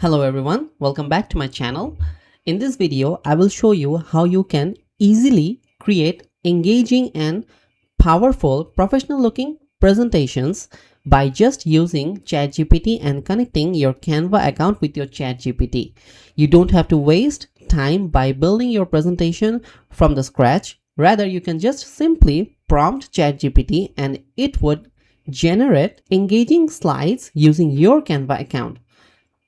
Hello everyone, welcome back to my channel. In this video, I will show you how you can easily create engaging and powerful professional looking presentations by just using ChatGPT and connecting your Canva account with your ChatGPT. You don't have to waste time by building your presentation from the scratch. Rather, you can just simply prompt ChatGPT and it would generate engaging slides using your Canva account.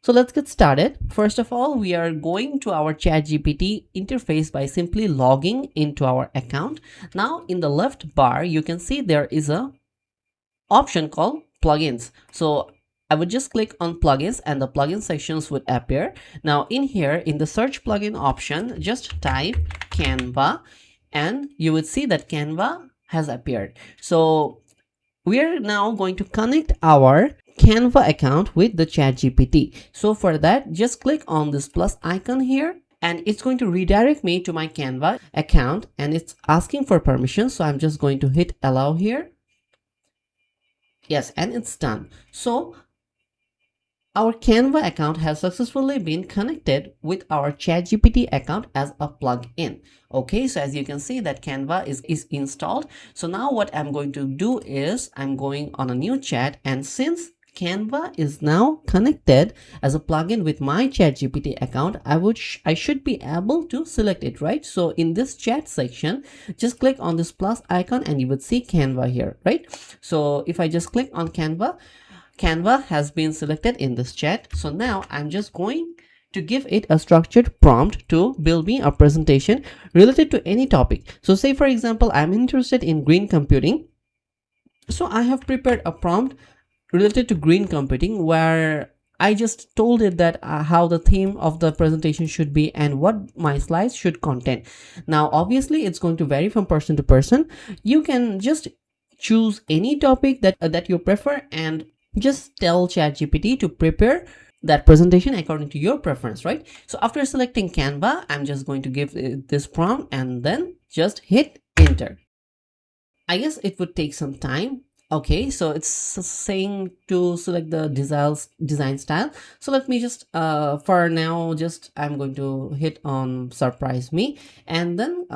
So let's get started. First of all, we are going to our ChatGPT interface by simply logging into our account. Now in the left bar, you can see there is a option called plugins. So I would just click on plugins and the plugin sections would appear. Now in here, in the search plugin option, just type Canva and you would see that Canva has appeared. So we are now going to connect our Canva account with the ChatGPT. So for that, just click on this plus icon here and it's going to redirect me to my Canva account and it's asking for permission. So I'm just going to hit allow here. Yes, and it's done. So our Canva account has successfully been connected with our ChatGPT account as a plugin. Okay, so as you can see that Canva is installed. So now what I'm going to do is I'm going on a new chat, and since Canva is now connected as a plugin with my ChatGPT account, I should be able to select it, right? So in this chat section, just click on this plus icon and you would see Canva here, right? So if I just click on Canva has been selected in this chat. So now I'm just going to give it a structured prompt to build me a presentation related to any topic. So say for example, I'm interested in green computing. So I have prepared a prompt related to green computing where I just told it that how the theme of the presentation should be and what my slides should contain. Now, obviously, it's going to vary from person to person. You can just choose any topic that you prefer and just tell ChatGPT to prepare that presentation according to your preference, right? So after selecting Canva, I'm just going to give this prompt and then just hit enter. I guess it would take some time. Okay, so it's saying to select the design style. So let me just for now just I'm going to hit on surprise me and then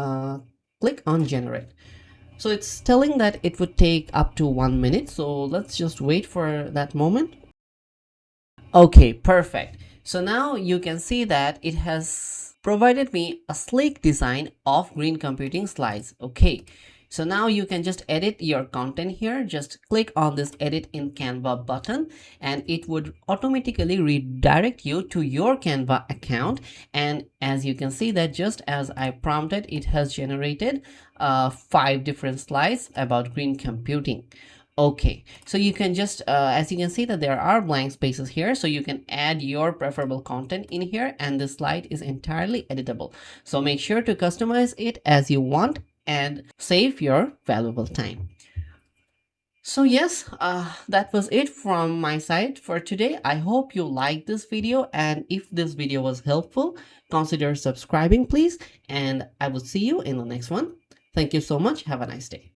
click on generate. So it's telling that it would take up to 1 minute. So let's just wait for that moment. Okay, perfect. So now you can see that it has provided me a sleek design of green computing slides. Okay. So now you can just edit your content here. Just click on this edit in Canva button and it would automatically redirect you to your Canva account. And as you can see that just as I prompted, it has generated 5 different slides about green computing. Okay, so you can just as you can see that there are blank spaces here, so you can add your preferable content in here and the slide is entirely editable. So make sure to customize it as you want and save your valuable time. So yes, that was it from my side for today. I hope you liked this video, and if this video was helpful, consider subscribing please, and I will see you in the next one. Thank you so much. Have a nice day.